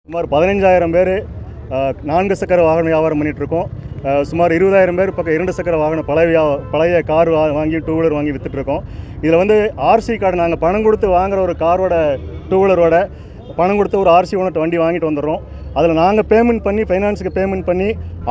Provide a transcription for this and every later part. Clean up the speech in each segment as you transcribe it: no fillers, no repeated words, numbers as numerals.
சுமார் 15,000 பேர் 4 சக்கர வாகன வியாபாரம் பண்ணிகிட்ருக்கோம். சுமார் 20,000 பேர் பக்கம் 2 சக்கர வாகனம் பழைய கார் வாங்கி 2 வீலர் வாங்கி விற்றுட்ருக்கோம். இதில் வந்து ஆர்சி கார்டு நாங்கள் பணம் கொடுத்து வாங்குகிற ஒரு காரோட 2 வீலரோட பணம் கொடுத்து ஒரு ஆர்சி ஓனர் வண்டி வாங்கிட்டு வந்துடுறோம். அதில் நாங்கள் பேமெண்ட் பண்ணி ஃபைனான்ஸுக்கு பேமெண்ட் பண்ணி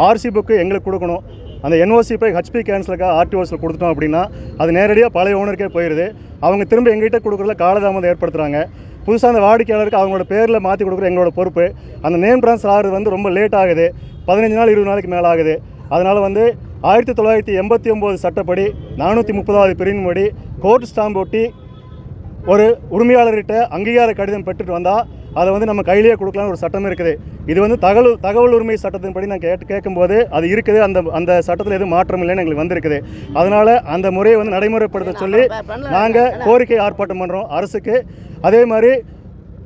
ஆர்சி புக்கு எங்களுக்கு கொடுக்கணும். அந்த என்ஓசி போய் ஹெச்பி கேன்சலுக்காக ஆர்டிஓஸில் கொடுத்துட்டோம் அப்படின்னா அது நேரடியாக பழைய ஓனருக்கே போயிடுது. அவங்க திரும்ப எங்ககிட்ட கொடுக்குறதுல காலதாமதம் ஏற்படுத்துகிறாங்க. புதுசாக அந்த வாடிக்கையாளருக்கு அவங்களோட பேரில் மாற்றி கொடுக்குற எங்களோட பொறுப்பு. அந்த நேம் ட்ரான்ஸ்ஃபர் ஆகிறது வந்து ரொம்ப லேட் ஆகுது. 15 நாள் 20 நாளைக்கு மேலே ஆகுது. அதனால் வந்து 1989 சட்டப்படி 430வது பிரிவின்படி கோர்ட் ஸ்டாம்ப் ஒட்டி ஒரு உரிமையாளர்கிட்ட அங்கீகார கடிதம் பெற்றுட்டு வந்தால் அதை வந்து நம்ம கையிலேயே கொடுக்கலான்னு ஒரு சட்டம் இருக்குது. இது வந்து தகவல் உரிமை சட்டத்தின்படி நான் கேட்கும்போது அது இருக்குது. அந்த சட்டத்தில் எதுவும் மாற்றம் இல்லைன்னு எங்களுக்கு வந்திருக்குது. அதனால் அந்த முறையை வந்து நடைமுறைப்படுத்த சொல்லி நாங்கள் கோரிக்கை ஆர்ப்பாட்டம் பண்ணுறோம் அரசுக்கு. அதே மாதிரி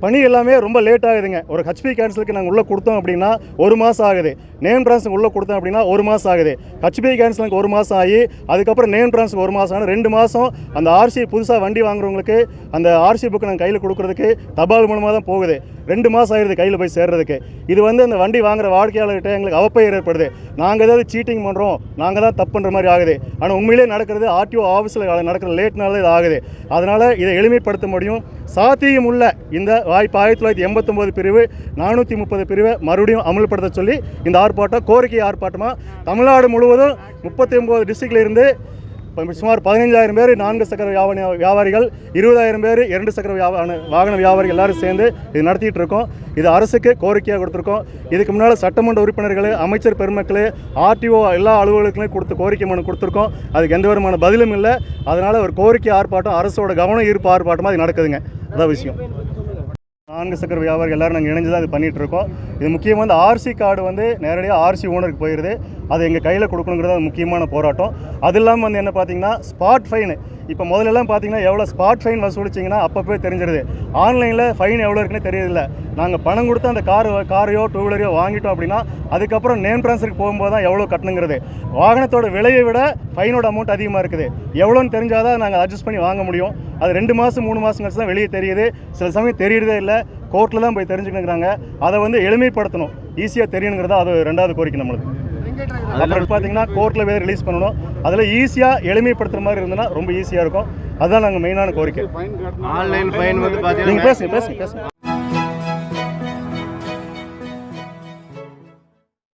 பணி எல்லாமே ரொம்ப லேட் ஆகுதுங்க. ஒரு ஹெச்பி கேன்சலுக்கு நாங்கள் உள்ளே கொடுத்தோம் அப்படின்னா 1 மாதம் ஆகுது. நேம் ட்ரான்ஸ்ஃபர் உள்ளே கொடுத்தோம் அப்படின்னா 1 மாதம் ஆகுது. ஹெச்பி கேன்சலுக்கு 1 மாதம் ஆகி அதுக்கப்புறம் நேம் ட்ரான்ஸ்ஃபர் 1 மாதம் ஆனால் 2 மாதம் அந்த ஆர்சி புதுசாக வண்டி வாங்குறவங்களுக்கு அந்த ஆர்சி புக்கு நாங்கள் கையில் கொடுக்குறதுக்கு தபால் மூலமாக தான் போகுது. 2 மாதம் ஆயிடுது கையில் போய் சேர்றதுக்கு. இது வந்து அந்த வண்டி வாங்குற வாடிக்கையாளர்கிட்ட எங்களுக்கு அவப்பெயர் ஏற்படுது. நாங்கள் ஏதாவது சீட்டிங் பண்ணுறோம், நாங்கள் தான் தப்பு பண்ணுற மாதிரி ஆகுது. ஆனால் உண்மையிலே நடக்கிறது ஆர்டிஓ ஆஃபீஸில் நடக்கிற லேட்னால இது ஆகுது. அதனால் இதை எளிமைப்படுத்த முடியும். சாத்தியம் உள்ள இந்த வாய்ப்பு 1989 பிரிவு 430 பிரிவை மறுபடியும் அமல்படுத்த சொல்லி இந்த ஆர்ப்பாட்டம் கோரிக்கை ஆர்ப்பாட்டமாக தமிழ்நாடு முழுவதும் 39 டிஸ்ட்ரிக்டில் இருந்து சுமார் 15,000 பேர் 4 சக்கர வியாபாரிகள், 20,000 பேர் 2 சக்கர வாகன வியாபாரிகள் எல்லாரும் சேர்ந்து இது நடத்திட்டு இருக்கோம். இது அரசுக்கு கோரிக்கையாக கொடுத்துருக்கோம். இதுக்கு முன்னால் சட்டமன்ற உறுப்பினர்கள், அமைச்சர் பெருமக்கள், ஆர்டிஓ எல்லா அலுவலர்களுக்கும் கொடுத்து கோரிக்கை மனு கொடுத்துருக்கோம். அதுக்கு எந்த விதமான பதிலும் இல்லை. அதனால் ஒரு கோரிக்கை ஆர்ப்பாட்டம் அரசோட கவனம் ஈர்ப்பு ஆர்ப்பாட்டமாக இது நடக்குதுங்க. அதான் விஷயம். 4 சக்கர வியாபாரிகள் எல்லோரும் நாங்கள் இணைஞ்சு தான் இது பண்ணிகிட்ருக்கோம். இது முக்கியமாக வந்து ஆர்சி கார்டு வந்து நேரடியாக ஆர்சி ஓனருக்கு போயிடுது. அது எங்கள் கையில் கொடுக்கணுங்கிறது முக்கியமான போராட்டம். அது இல்லாமல் வந்து என்ன பார்த்தீங்கன்னா ஸ்பாட் ஃபைனு. இப்போ முதல்லலாம் பார்த்தீங்கன்னா எவ்வளோ ஸ்பாட் ஃபைன் வசூலிச்சிங்கன்னா அப்போ தெரிஞ்சிருது. ஆன்லைனில் ஃபைன் எவ்வளோ இருக்குன்னு தெரியல. நாங்கள் பணம் கொடுத்து அந்த காரையோ 2 வீலரையோ வாங்கிட்டோம் அப்படின்னா அதுக்கப்புறம் நேம் ட்ரான்ஸ்ஃபருக்கு போகும்போது தான் எவ்வளோ கட்டணுங்கிறது. வாகனத்தோட விலையை விட ஃபைனோட அமௌண்ட் அதிகமாக இருக்குது. எவ்வளோன்னு தெரிஞ்சால் தான் நாங்கள் அட்ஜஸ்ட் பண்ணி வாங்க முடியும். அது 2 மாதம் 3 மாதம் கழிச்சு தான் வெளியே தெரியுது. சில சமயம் தெரியுறதே இல்லை. கோர்ட்டில் தான் போய் தெரிஞ்சுக்கிறாங்க. அதை வந்து எளிமைப்படுத்தணும், ஈஸியாக தெரியணுங்கிறதா அது 2வது கோரிக்கை நம்மளுக்கு. அப்புறம் பார்த்தீங்கன்னா கோர்ட்டில் வேறு ரிலீஸ் பண்ணணும். அதில் ஈஸியாக எளிமைப்படுத்துகிற மாதிரி இருந்ததுன்னா ரொம்ப ஈஸியாக இருக்கும். அதுதான் நாங்கள் மெயினான கோரிக்கை. ஆன்லைன் ஃபைன் வந்து பார்த்தீங்கன்னா பேசுங்க